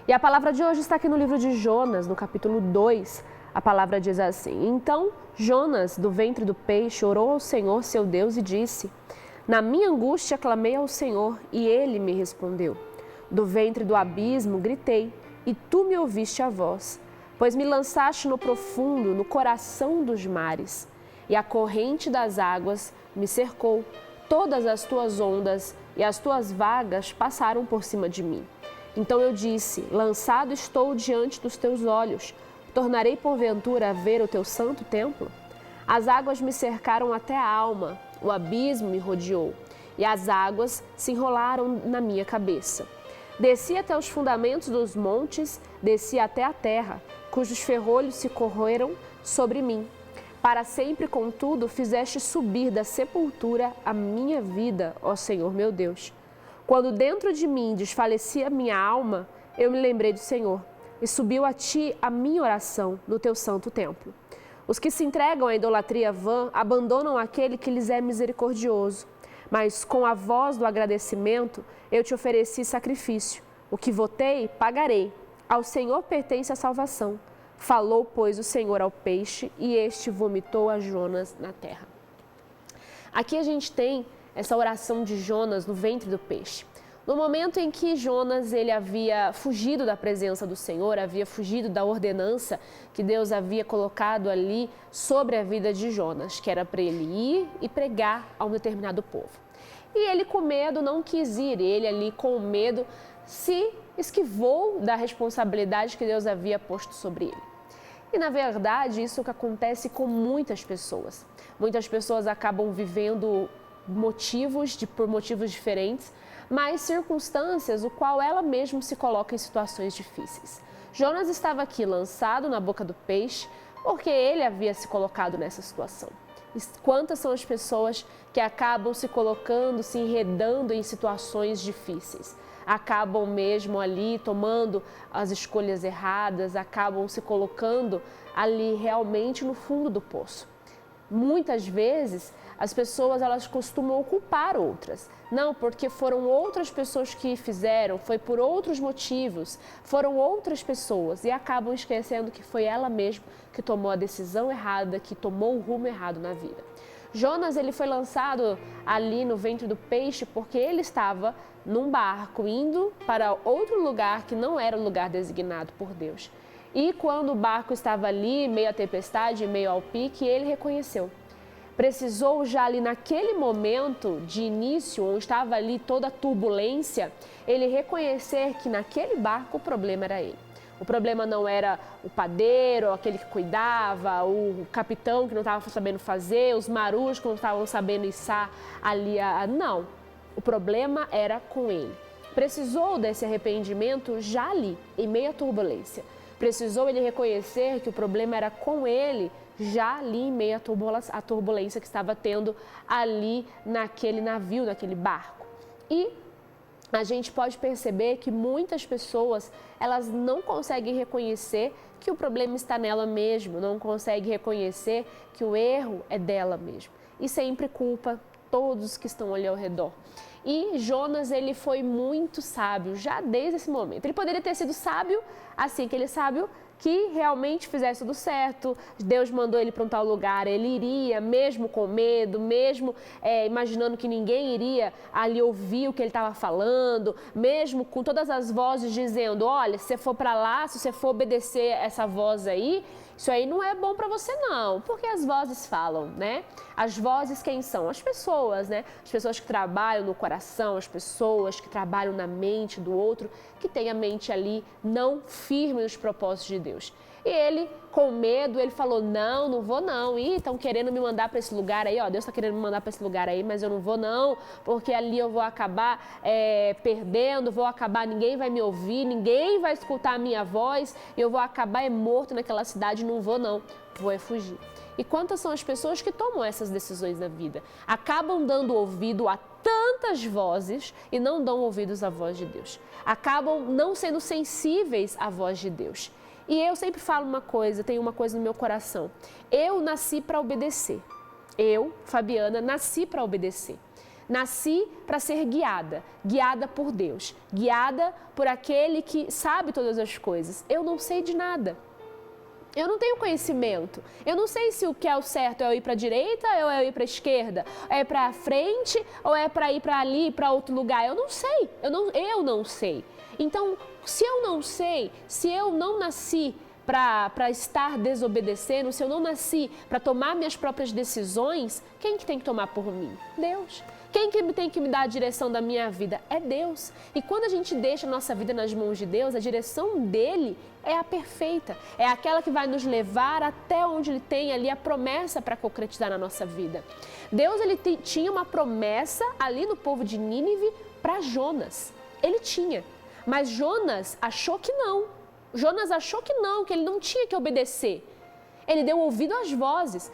E a palavra de hoje está aqui no livro de Jonas, no capítulo 2. A palavra diz assim: Então Jonas, do ventre do peixe, orou ao Senhor, seu Deus, e disse: Na minha angústia clamei ao Senhor, e ele me respondeu. Do ventre do abismo gritei, e tu me ouviste a voz, pois me lançaste no profundo, no coração dos mares, e a corrente das águas me cercou. Todas as tuas ondas e as tuas vagas passaram por cima de mim. Então eu disse: Lançado estou diante dos teus olhos. Tornarei porventura a ver o teu santo templo? As águas me cercaram até a alma, o abismo me rodeou, e as águas se enrolaram na minha cabeça. Desci até os fundamentos dos montes, desci até a terra, cujos ferrolhos se corroeram sobre mim. Para sempre, contudo, fizeste subir da sepultura a minha vida, ó Senhor meu Deus. Quando dentro de mim desfalecia a minha alma, eu me lembrei do Senhor, e subiu a ti a minha oração no teu santo templo. Os que se entregam à idolatria vã abandonam aquele que lhes é misericordioso. Mas com a voz do agradecimento eu te ofereci sacrifício. O que votei, pagarei. Ao Senhor pertence a salvação. Falou, pois, o Senhor ao peixe, e este vomitou a Jonas na terra. Aqui a gente tem essa oração de Jonas no ventre do peixe. No momento em que Jonas ele havia fugido da presença do Senhor, havia fugido da ordenança que Deus havia colocado ali sobre a vida de Jonas, que era para ele ir e pregar a um determinado povo. E ele com medo não quis ir, ele ali com medo se esquivou da responsabilidade que Deus havia posto sobre ele. E na verdade isso que acontece com muitas pessoas. Muitas pessoas acabam vivendo por motivos diferentes, mas circunstâncias o qual ela mesma se coloca em situações difíceis. Jonas estava aqui lançado na boca do peixe porque ele havia se colocado nessa situação. E quantas são as pessoas que acabam se colocando, se enredando em situações difíceis? Acabam mesmo ali tomando as escolhas erradas, acabam se colocando ali realmente no fundo do poço. Muitas vezes as pessoas elas costumam culpar outras. Não, porque foram outras pessoas que fizeram, foi por outros motivos, foram outras pessoas e acabam esquecendo que foi ela mesma que tomou a decisão errada, que tomou o rumo errado na vida. Jonas ele foi lançado ali no ventre do peixe porque ele estava num barco indo para outro lugar que não era o lugar designado por Deus. E quando o barco estava ali, meio à tempestade, meio ao pique, ele reconheceu. Precisou já ali naquele momento de início, onde estava ali toda a turbulência, ele reconhecer que naquele barco o problema era ele. O problema não era o padeiro, aquele que cuidava, o capitão que não estava sabendo fazer, os marujos que não estavam sabendo içar ali. Não, o problema era com ele. Precisou desse arrependimento já ali, em meio à turbulência. Precisou ele reconhecer que o problema era com ele, já ali em meio à turbulência que estava tendo ali naquele navio, naquele barco. E a gente pode perceber que muitas pessoas, elas não conseguem reconhecer que o problema está nela mesma, não conseguem reconhecer que o erro é dela mesma. E sempre culpa todos que estão ali ao redor. E Jonas, ele foi muito sábio já desde esse momento. Ele poderia ter sido sábio, assim, aquele sábio que realmente fizesse tudo certo, Deus mandou ele para um tal lugar, ele iria, mesmo com medo, mesmo imaginando que ninguém iria ali ouvir o que ele estava falando, mesmo com todas as vozes dizendo, olha, se você for para lá, se você for obedecer essa voz aí, isso aí não é bom para você não, porque as vozes falam, né? As vozes quem são? As pessoas, né? As pessoas que trabalham no coração, as pessoas que trabalham na mente do outro, que tem a mente ali não firme nos propósitos de Deus. E ele, com medo, ele falou, não vou não. Ih, estão querendo me mandar para esse lugar aí, ó, Deus está querendo me mandar para esse lugar aí, mas eu não vou não, porque ali eu vou acabar perdendo, ninguém vai me ouvir, ninguém vai escutar a minha voz, e eu vou acabar morto naquela cidade, não vou não, vou fugir. E quantas são as pessoas que tomam essas decisões na vida? Acabam dando ouvido a tantas vozes e não dão ouvidos à voz de Deus. Acabam não sendo sensíveis à voz de Deus. E eu sempre falo uma coisa, tenho uma coisa no meu coração. Eu nasci para obedecer. Eu, Fabiana, nasci para obedecer. Nasci para ser guiada, guiada por Deus, guiada por aquele que sabe todas as coisas. Eu não sei de nada. Eu não tenho conhecimento. Eu não sei se o que é o certo é eu ir para a direita ou é eu ir para a esquerda, é para a frente ou é para ir para ali, para outro lugar. Eu não sei. Eu não sei. Então, se eu não sei, se eu não nasci para estar desobedecendo, se eu não nasci para tomar minhas próprias decisões, quem que tem que tomar por mim? Deus. Quem que tem que me dar a direção da minha vida? É Deus. E quando a gente deixa a nossa vida nas mãos de Deus, a direção dele é a perfeita. É aquela que vai nos levar até onde ele tem ali a promessa para concretizar na nossa vida. Deus tinha uma promessa ali no povo de Nínive para Jonas. Ele tinha. Mas Jonas achou que não. Jonas achou que não, que ele não tinha que obedecer. Ele deu ouvido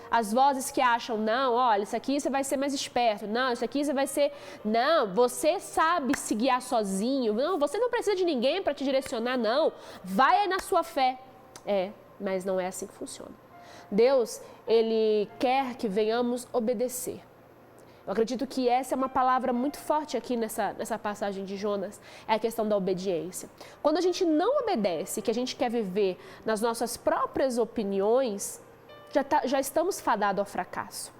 às vozes que acham, não, olha, isso aqui você vai ser mais esperto, não, isso aqui você vai ser, não, você sabe se guiar sozinho, não, você não precisa de ninguém para te direcionar, não, vai aí na sua fé. Mas não é assim que funciona. Deus, ele quer que venhamos obedecer. Eu acredito que essa é uma palavra muito forte aqui nessa passagem de Jonas, é a questão da obediência. Quando a gente não obedece, que a gente quer viver nas nossas próprias opiniões, já estamos fadados ao fracasso.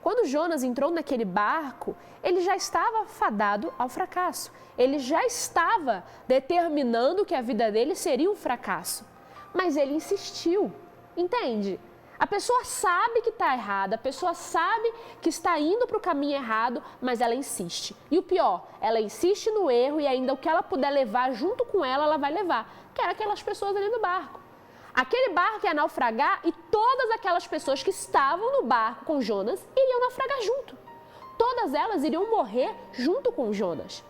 Quando Jonas entrou naquele barco, ele já estava fadado ao fracasso. Ele já estava determinando que a vida dele seria um fracasso. Mas ele insistiu, entende? A pessoa sabe que está errada, a pessoa sabe que está indo para o caminho errado, mas ela insiste. E o pior, ela insiste no erro e ainda o que ela puder levar junto com ela, ela vai levar. Que era aquelas pessoas ali no barco. Aquele barco ia naufragar e todas aquelas pessoas que estavam no barco com Jonas iriam naufragar junto. Todas elas iriam morrer junto com Jonas.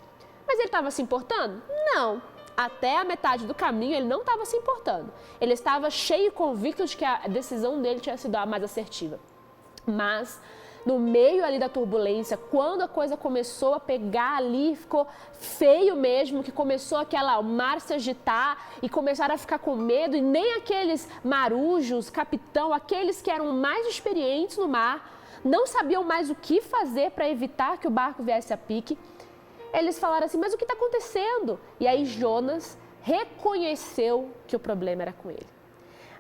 Mas ele estava se importando? Não. Até a metade do caminho ele não estava se importando. Ele estava cheio e convicto de que a decisão dele tinha sido a mais assertiva. Mas no meio ali da turbulência, quando a coisa começou a pegar ali, ficou feio mesmo, que começou o mar se agitar e começaram a ficar com medo, e nem aqueles marujos, capitão, aqueles que eram mais experientes no mar, não sabiam mais o que fazer para evitar que o barco viesse a pique. Eles falaram assim, mas o que está acontecendo? E aí Jonas reconheceu que o problema era com ele.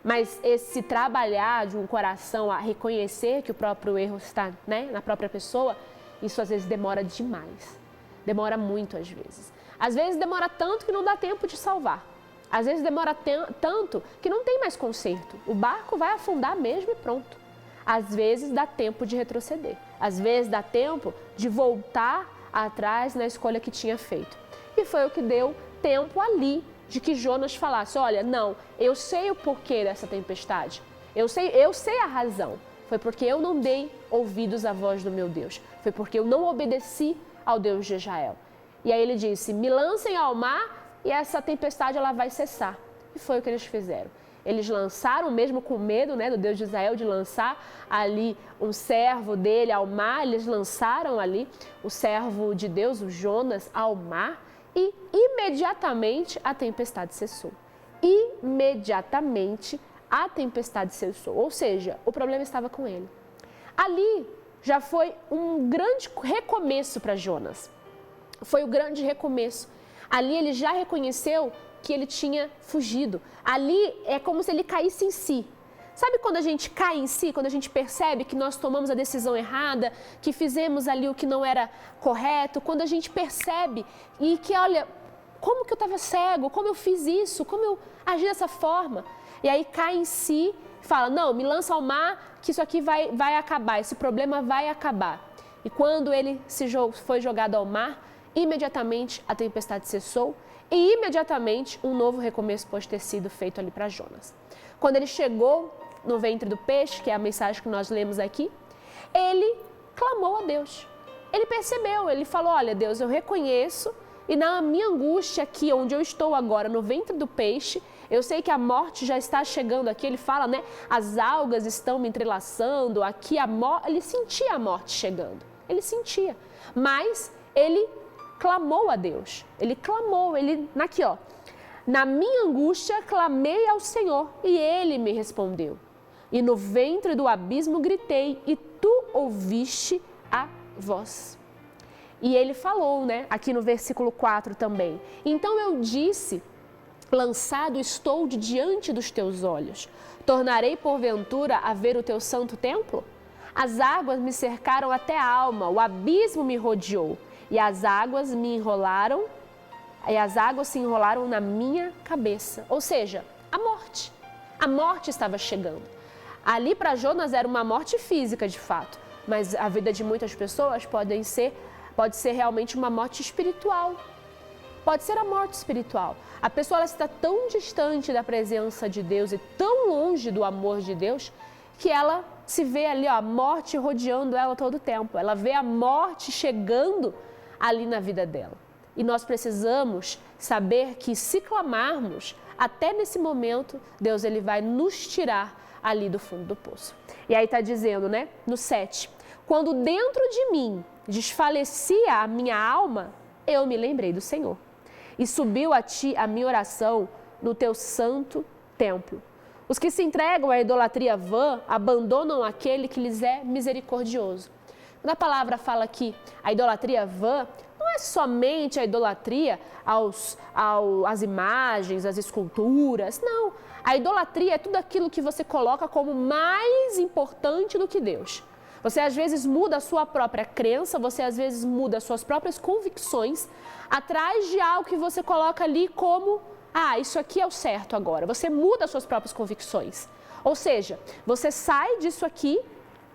Mas esse trabalhar de um coração a reconhecer que o próprio erro está, na própria pessoa, isso às vezes demora demais. Demora muito às vezes. Às vezes demora tanto que não dá tempo de salvar. Às vezes demora tanto que não tem mais conserto. O barco vai afundar mesmo e pronto. Às vezes dá tempo de retroceder. Às vezes dá tempo de voltar atrás na escolha que tinha feito. E foi o que deu tempo ali de que Jonas falasse, olha, não, eu sei o porquê dessa tempestade, eu sei a razão, foi porque eu não dei ouvidos à voz do meu Deus, foi porque eu não obedeci ao Deus de Israel. E aí ele disse, me lancem ao mar e essa tempestade ela vai cessar. E foi o que eles fizeram. Eles lançaram, mesmo com medo do Deus de Israel, de lançar ali um servo dele ao mar, eles lançaram ali o servo de Deus, o Jonas, ao mar e imediatamente a tempestade cessou. Imediatamente a tempestade cessou, ou seja, o problema estava com ele. Ali já foi um grande recomeço para Jonas, foi o grande recomeço. Ali ele já reconheceu que ele tinha fugido. Ali é como se ele caísse em si. Sabe quando a gente cai em si, quando a gente percebe que nós tomamos a decisão errada, que fizemos ali o que não era correto, quando a gente percebe e que, olha, como que eu estava cego, como eu fiz isso, como eu agi dessa forma. E aí cai em si, fala, não, me lança ao mar que isso aqui vai acabar, esse problema vai acabar. E quando ele foi jogado ao mar, imediatamente a tempestade cessou e imediatamente um novo recomeço pode ter sido feito ali para Jonas. Quando ele chegou no ventre do peixe, que é a mensagem que nós lemos aqui, ele clamou a Deus. Ele percebeu, ele falou, olha Deus, eu reconheço e na minha angústia aqui, onde eu estou agora, no ventre do peixe, eu sei que a morte já está chegando aqui, ele fala, as algas estão me entrelaçando, aqui ele sentia a morte chegando, ele sentia, mas ele clamou a Deus, ele clamou, aqui na minha angústia clamei ao Senhor e Ele me respondeu. E no ventre do abismo gritei e Tu ouviste a voz. E ele falou, né, aqui no versículo 4 também. Então eu disse, lançado estou de diante dos teus olhos. Tornarei porventura a ver o teu santo templo? As águas me cercaram até a alma, o abismo me rodeou, e as águas se enrolaram na minha cabeça. Ou seja, a morte. A morte estava chegando. Ali para Jonas era uma morte física, de fato, mas a vida de muitas pessoas pode ser realmente uma morte espiritual. Pode ser a morte espiritual. A pessoa ela está tão distante da presença de Deus e tão longe do amor de Deus que ela se vê ali, ó, a morte rodeando ela todo o tempo. Ela vê a morte chegando ali na vida dela. E nós precisamos saber que se clamarmos, até nesse momento, Deus ele vai nos tirar ali do fundo do poço. E aí está dizendo, né, no 7, quando dentro de mim desfalecia a minha alma, eu me lembrei do Senhor. E subiu a ti a minha oração no teu santo templo. Os que se entregam à idolatria vã abandonam aquele que lhes é misericordioso. Quando a palavra fala que a idolatria vã não é somente a idolatria às imagens, às esculturas, não. A idolatria é tudo aquilo que você coloca como mais importante do que Deus. Você às vezes muda a sua própria crença, você às vezes muda as suas próprias convicções atrás de algo que você coloca ali como, isso aqui é o certo agora. Você muda as suas próprias convicções. Ou seja, você sai disso aqui,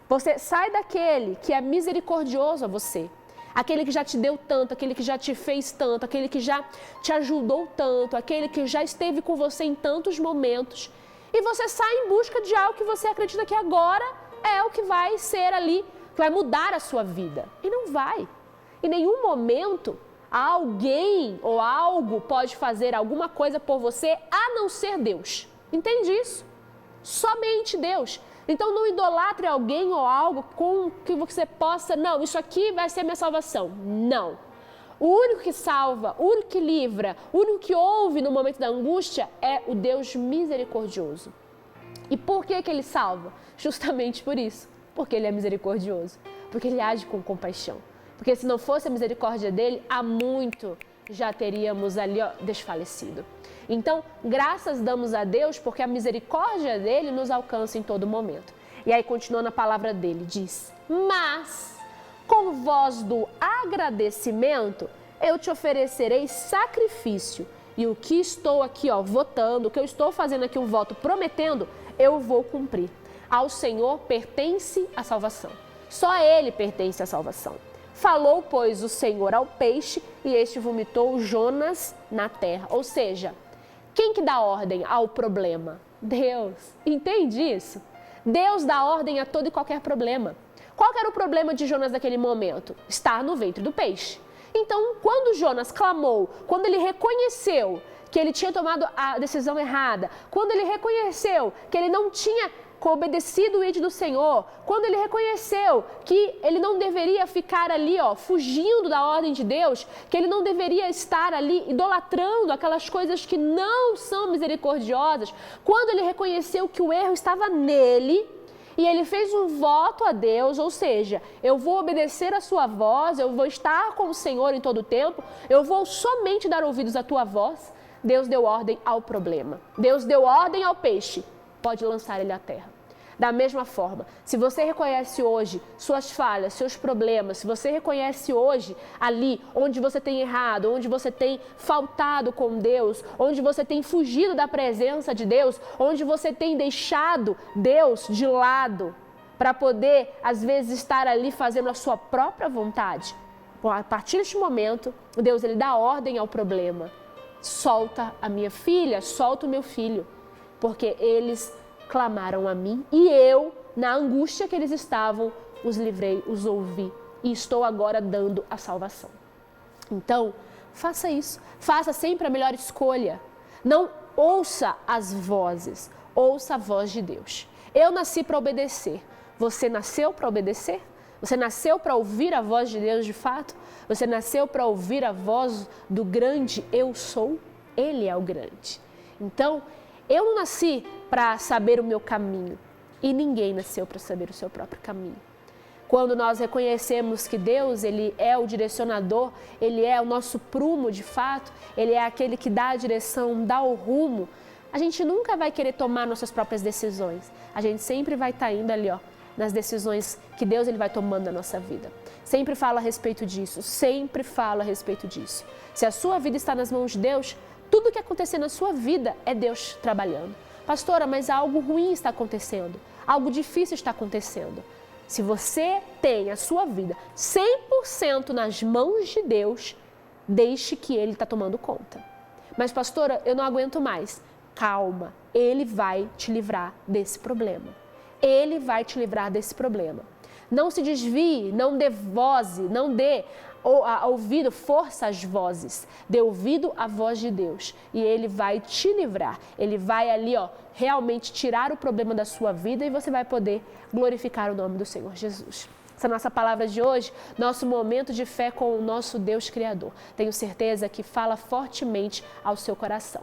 você sai daquele que é misericordioso a você. Aquele que já te deu tanto, aquele que já te fez tanto, aquele que já te ajudou tanto, aquele que já esteve com você em tantos momentos. E você sai em busca de algo que você acredita que agora é o que vai ser ali, que vai mudar a sua vida. E não vai. Em nenhum momento alguém ou algo pode fazer alguma coisa por você a não ser Deus. Entende isso? Somente Deus. Então não idolatre alguém ou algo com que você possa, não, isso aqui vai ser minha salvação. Não. O único que salva, o único que livra, o único que ouve no momento da angústia é o Deus misericordioso. E por que ele salva? Justamente por isso, porque ele é misericordioso, porque ele age com compaixão. Porque se não fosse a misericórdia dele, há muito já teríamos ali desfalecido. Então, graças damos a Deus porque a misericórdia dele nos alcança em todo momento. E aí, continuando a palavra dele, diz: mas com voz do agradecimento, eu te oferecerei sacrifício. E o que estou aqui votando, o que eu estou fazendo aqui um voto prometendo, eu vou cumprir. Ao Senhor pertence a salvação. Só a Ele pertence a salvação. Falou, pois, o Senhor ao peixe e este vomitou Jonas na terra. Ou seja, quem que dá ordem ao problema? Deus. Entende isso? Deus dá ordem a todo e qualquer problema. Qual que era o problema de Jonas naquele momento? Estar no ventre do peixe. Então, quando Jonas clamou, quando ele reconheceu que ele tinha tomado a decisão errada, quando ele reconheceu que ele não tinha obedecido o ídolo do Senhor, quando ele reconheceu que ele não deveria ficar ali, fugindo da ordem de Deus, que ele não deveria estar ali idolatrando aquelas coisas que não são misericordiosas, quando ele reconheceu que o erro estava nele, e ele fez um voto a Deus, ou seja, eu vou obedecer a sua voz, eu vou estar com o Senhor em todo o tempo, eu vou somente dar ouvidos à tua voz. Deus deu ordem ao problema. Deus deu ordem ao peixe, pode lançar ele à terra. Da mesma forma, se você reconhece hoje suas falhas, seus problemas, se você reconhece hoje ali onde você tem errado, onde você tem faltado com Deus, onde você tem fugido da presença de Deus, onde você tem deixado Deus de lado para poder, às vezes, estar ali fazendo a sua própria vontade, a partir deste momento, Deus ele dá ordem ao problema. Solta a minha filha, solta o meu filho, porque eles clamaram a mim e eu, na angústia que eles estavam, os livrei, os ouvi e estou agora dando a salvação. Então, faça isso, faça sempre a melhor escolha. Não ouça as vozes, ouça a voz de Deus. Eu nasci para obedecer, você nasceu para obedecer? Você nasceu para ouvir a voz de Deus de fato? Você nasceu para ouvir a voz do grande eu sou? Ele é o grande. Então, eu não nasci para saber o meu caminho e ninguém nasceu para saber o seu próprio caminho. Quando nós reconhecemos que Deus, Ele é o direcionador, Ele é o nosso prumo de fato, Ele é aquele que dá a direção, dá o rumo, a gente nunca vai querer tomar nossas próprias decisões. A gente sempre vai estar indo ali, nas decisões que Deus Ele vai tomando na nossa vida. Sempre fala a respeito disso, sempre fala a respeito disso. Se a sua vida está nas mãos de Deus, tudo que acontecer na sua vida é Deus trabalhando. Pastora, mas algo ruim está acontecendo, algo difícil está acontecendo. Se você tem a sua vida 100% nas mãos de Deus, deixe que Ele está tomando conta. Mas pastora, eu não aguento mais. Calma, Ele vai te livrar desse problema. Ele vai te livrar desse problema. Não se desvie, não dê voz, não dê ouvido, força às vozes. Dê ouvido à voz de Deus e Ele vai te livrar. Ele vai ali, realmente tirar o problema da sua vida e você vai poder glorificar o nome do Senhor Jesus. Essa nossa palavra de hoje, nosso momento de fé com o nosso Deus Criador. Tenho certeza que fala fortemente ao seu coração.